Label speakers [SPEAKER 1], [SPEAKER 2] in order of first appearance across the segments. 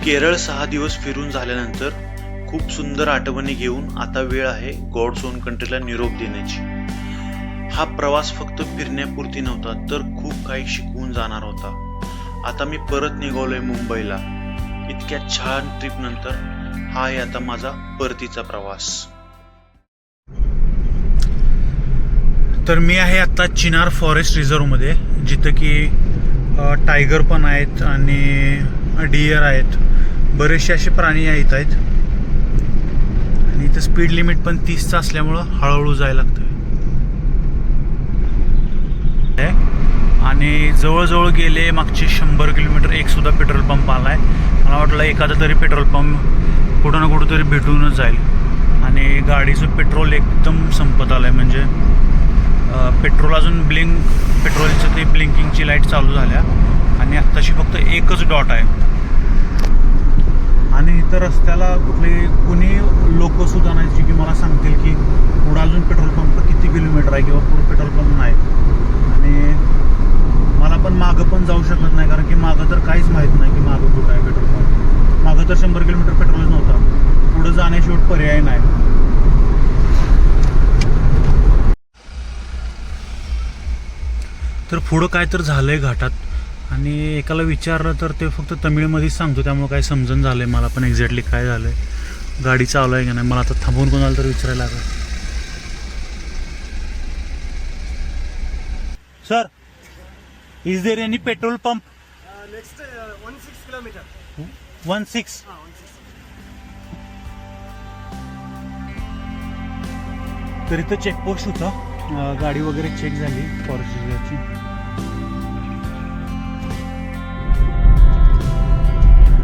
[SPEAKER 1] केरळ 6 दिवस फिरून झाल्यानंतर खूप सुंदर आठवणी घेऊन आता वेळ आहे गॉड्स ओन कंट्रीला निरोप देण्याची. हा प्रवास फक्त फिरण्यापुरती नव्हता तर खूप काही शिकवून जाणार होता. आता मी परत निघालोय मुंबईला. इतक्या छान ट्रिप नंतर हा आहे आता माझा परतीचा प्रवास. तर मी आहे आता चिनार फॉरेस्ट रिझर्वमध्ये, जिथं की टायगर पण आहेत आणि डिअर आहेत, बरेचसे असे प्राणी आहेत. आणि इथं स्पीड लिमिट पण 30चं असल्यामुळं हळूहळू जायला लागतं. आणि जवळजवळ गेले मागचे 100 किलोमीटर एक सुद्धा पेट्रोल पंप आला आहे. मला वाटलं एखादा तरी पेट्रोल पंप कुठं ना कुठं तरी भेटूनच जाईल. आणि गाडीचं पेट्रोल एकदम संपत आलं आहे. म्हणजे पेट्रोल अजून पेट्रोलचं ते ब्लिंकिंगची लाईट चालू झाल्या आणि आत्ताशी फक्त एकच डॉट आहे. आणि इतर रस्त्याला कुणी लोकसुद्धा नाही की मला सांगतील की पुढं अजून पेट्रोल पंप किती किलोमीटर आहे किंवा पुढं पेट्रोल पंप नाही. आणि मला पण मागं पण जाऊ शकत नाही, कारण की मागं तर काहीच माहीत नाही की मागं कुठं आहे पेट्रोल पंप. मागं तर 100 किलोमीटर पेट्रोलच नव्हता. पुढं जाण्याशिवाय पर्याय नाही. तर पुढं काय तर झालं आहे घाटात. आणि एकाला विचारलं तर ते फक्त तमिळमध्येच सांगतो, त्यामुळे काय समजून झालं आहे मला पण एक्झॅक्टली काय झालं आहे, गाडी चालू आहे की नाही. मला आता थांबून कोणाला तर विचारायला लागेल. Sir, is there any petrol pump?
[SPEAKER 2] Next 16 kilometre.
[SPEAKER 1] 16? तर इथं चेकपोस्ट होता, गाडी वगैरे चेक झाली फॉरेस्टची.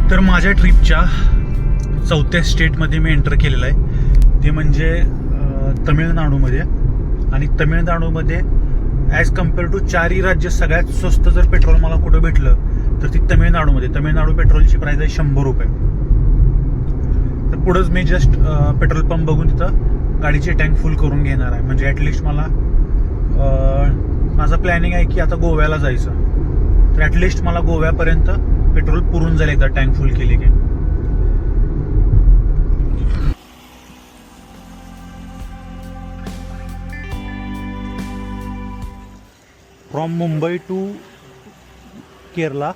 [SPEAKER 1] तर माझ्या ट्रिपच्या 4थ्या स्टेटमध्ये मी एंटर केलेलं आहे, ते म्हणजे तमिळनाडूमध्ये. आणि तमिळनाडूमध्ये ॲज कम्पेअर टू 4ही राज्य सगळ्यात स्वस्त जर पेट्रोल मला कुठं भेटलं तर ती तमिळनाडूमध्ये. तमिळनाडू पेट्रोलची प्राईस आहे 100 रुपये. तर पुढंच मी जस्ट पेट्रोल पंप बघून तिथं गाडीची टँक फुल करून घेणार आहे. म्हणजे ॲटलिस्ट मला माझं प्लॅनिंग आहे की आता गोव्याला जायचं, तर ॲटलिस्ट मला गोव्यापर्यंत पेट्रोल पुरून जाईल एकदा टँक फुल केली की. From Mumbai to Kerala,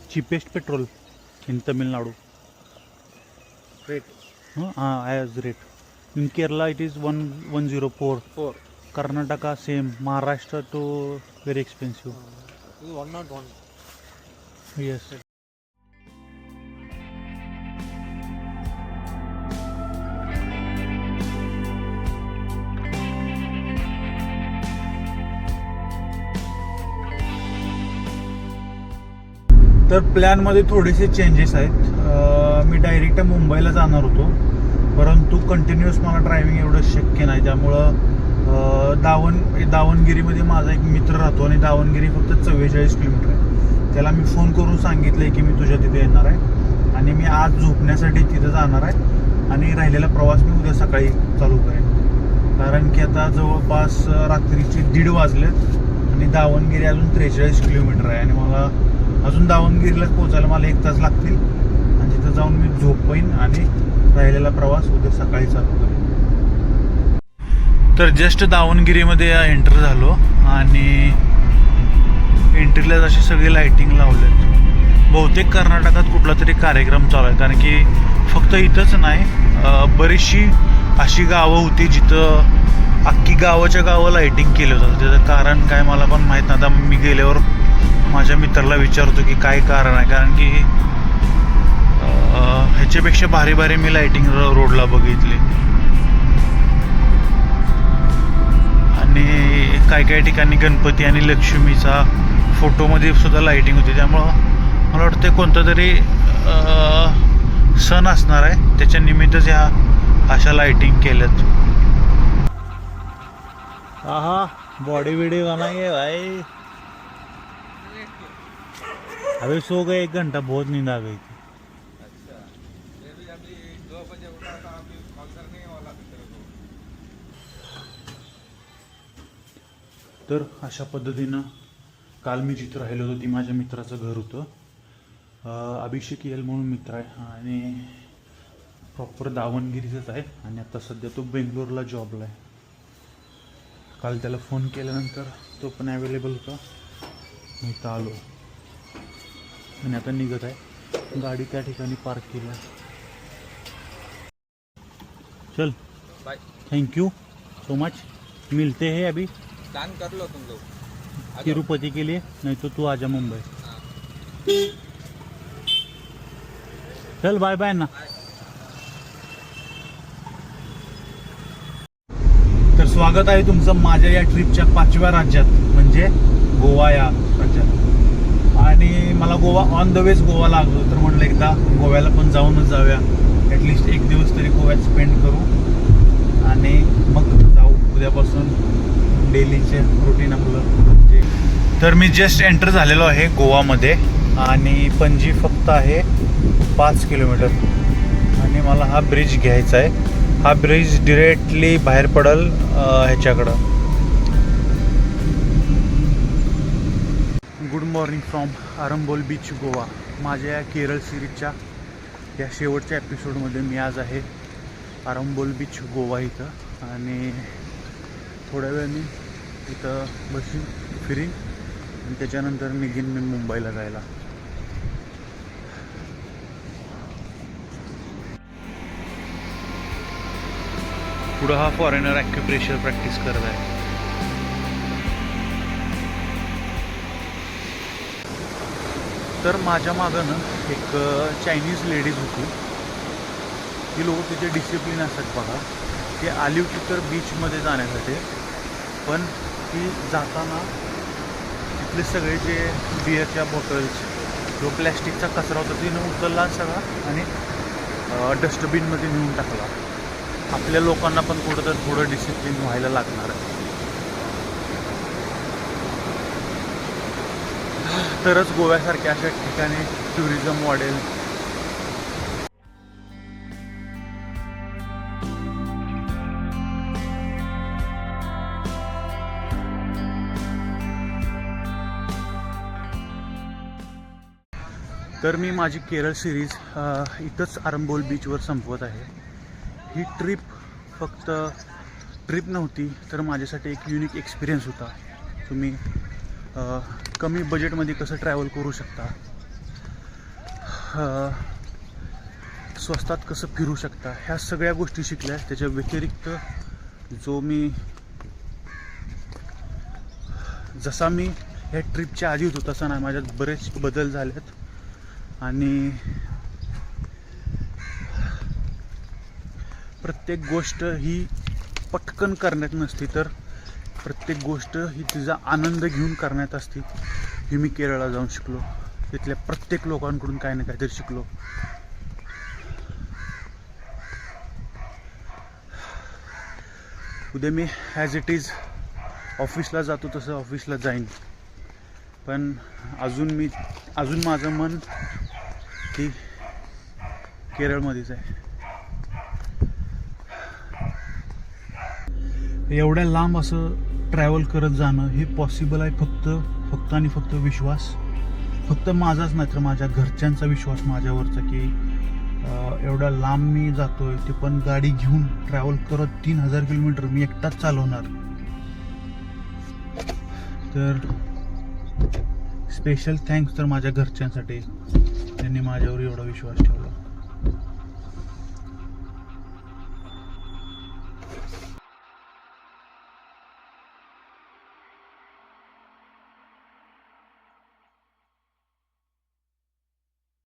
[SPEAKER 1] cheapest petrol in Tamil Nadu.
[SPEAKER 2] Rate.
[SPEAKER 1] As rate. In Kerala it is 1104.
[SPEAKER 2] 4.
[SPEAKER 1] Karnataka same. Maharashtra to very expensive.
[SPEAKER 2] This is 101.
[SPEAKER 1] Yes. तर प्लॅनमध्ये थोडेसे चेंजेस आहेत. मी डायरेक्ट मुंबईला जाणार होतो, परंतु कंटिन्युअस मला ड्रायव्हिंग एवढं शक्य नाही. त्यामुळं दावणगिरीमध्ये माझा एक मित्र राहतो आणि दावणगिरी फक्त 44 किलोमीटर आहे. त्याला मी फोन करून सांगितलं आहे की मी तुझ्या तिथे येणार आहे आणि मी आज झोपण्यासाठी तिथं जाणार आहे आणि राहिलेला प्रवास मी उद्या सकाळी चालू करेन. कारण की आता जवळपास रात्रीचे 1:30 वाजलेत आणि दावणगिरी अजून 43 किलोमीटर आहे. आणि मला अजून दावणगिरीला पोहोचायला मला 1 तास लागतील. आणि तिथं जाऊन मी झोपेन आणि राहिलेला प्रवास उद्या सकाळी चालू करेन. तर जस्ट दावणगिरीमध्ये एंटर झालो आणि एंट्रीला अशी सगळी लाईटिंग लावलेत. बहुतेक कर्नाटकात कुठला तरी कार्यक्रम चालू आहे, कारण की फक्त इथंच नाही, बरीचशी अशी गावं होती जिथं अख्खी गावं लाईटिंग केलं होतं. त्याचं कारण काय मला पण माहीत नाही. आता मी गेल्यावर माझ्या मित्राला विचारतो की काय कारण आहे, कारण की ह्याच्यापेक्षा भारी भारी मी लाईटिंग रोडला बघितली. आणि काही ठिकाणी गणपती आणि लक्ष्मीचा फोटोमध्ये सुद्धा लाईटिंग होती. त्यामुळं मला वाटतं कोणता तरी सण असणार आहे, त्याच्या निमित्तच ह्या अशा लाईटिंग केल्यात. आहा, बॉडी वीडियो बनाएंगे भाई. अभी सो गए 1 घंटा, बहुत नींद आ गई थी. तर अशा पद्धतीनं काल मी जिथं राहिलो होतो ती माझ्या मित्राचं घर होतं. अभिषेक यल म्हणून मित्र आहे आणि प्रॉपर दावणगिरीचंच आहे आणि आता सध्या तो बेंगलोरला जॉबला आहे. काल त्याला फोन केल्यानंतर तो पण अवेलेबल होता. मी इथं आलो आणि आता निघत आहे. गाडी त्या ठिकाणी पार्क केली आहे. चल
[SPEAKER 3] bye.
[SPEAKER 1] Thank you so much. मिलते हैं अभी
[SPEAKER 3] प्लान कर लो तुम लोग.
[SPEAKER 1] तिरुपति के लिए, नहीं तो तू आजा मुंबई. चल बाय बाय ना. तर स्वागत आहे तुमचं माझ्या या ट्रिपच्या 5व्या राज्यात म्हणजे गोवा या राज्यात. आणि मला Goa on the ways Goa लागलो तर म्हणलं एकदा गोव्याला पण जाऊनच जाऊया. ॲटलिस्ट एक दिवस तरी गोव्यात स्पेंड करू आणि मग जाऊ उद्यापासून डेलीचे रुटीन आपलं. तर मी जस्ट एंटर झालेलो आहे गोवामध्ये आणि पणजी फक्त आहे 5 किलोमीटर आणि मला हा ब्रिज घ्यायचा आहे. हा ब्रिज डिरेक्टली बाहेर पडेल ह्याच्याकडं. Good morning from Arambol beach Goa. माझ्या या केरळ सिरीजच्या या शेवटच्या एपिसोडमध्ये मी आज आहे आरंबोल बीच गोवा इथं आणि थोड्या वेळाने इथं बसून फिरीन आणि त्याच्यानंतर निघीन मी मुंबईला जायला. पुढं हा फॉरेनर ॲक्युप्रेशर प्रॅक्टिस करत आहे. तर माझ्या मागं ना एक चायनीज लेडीज होती. ती लोक तिथे डिसिप्लिन असतात बघा. ती आली होती तर बीचमध्ये जाण्यासाठी, पण ती जाताना तिथले सगळे जे बिअरच्या बॉटल्स जो प्लॅस्टिकचा कचरा होता तिनं उचलला सगळा आणि डस्टबिनमध्ये नेऊन टाकला. आपल्या लोकांना पण कुठं तर थोडं डिसिप्लिन व्हायला लागणार आहे. तरच गोव्यासारख्या अशा ठिकाणी टुरिझम वाढेल. तर मी माझी केरळ सिरीज इथंच आरंबोल बीचवर संपवत आहे. ही ट्रिप फक्त ट्रिप नव्हती तर माझ्यासाठी एक युनिक एक्सपिरियन्स होता. तुम्ही कमी बजेटमध्ये कसं ट्रॅव्हल करू शकता, स्वस्तात कसं फिरू शकता, ह्या सगळ्या गोष्टी शिकल्या. त्याच्या व्यतिरिक्त जो मी जसा मी ह्या ट्रिपच्या आधी होतो तसा नाही, माझ्यात बरेच बदल झालेत. आणि प्रत्येक गोष्ट ही पटकन करण्यात नसती, तर प्रत्येक गोष्ट ही तिचा आनंद घेऊन करण्यात असते. ही मी केरळला जाऊन शिकलो. तिथल्या प्रत्येक लोकांकडून काही ना काहीतरी शिकलो. उद्या मी ॲज इट इज ऑफिसला जातो तसं ऑफिसला जाईन, पण अजून माझं मन की केरळमध्येच आहे. एवढ्या लांब असं ट्रॅव्हल करत जाणं हे पॉसिबल आहे फक्त आणि फक्त विश्वास. फक्त माझाच नाही तर माझ्या घरच्यांचा विश्वास माझ्यावरचा की एवढ्या लांब मी जातोय ते पण गाडी घेऊन ट्रॅव्हल करत 3000 किलोमीटर मी एकटाच चालवणार. तर स्पेशल थँक्स तर माझ्या घरच्यांसाठी, त्यांनी माझ्यावर एवढा विश्वास ठेवला.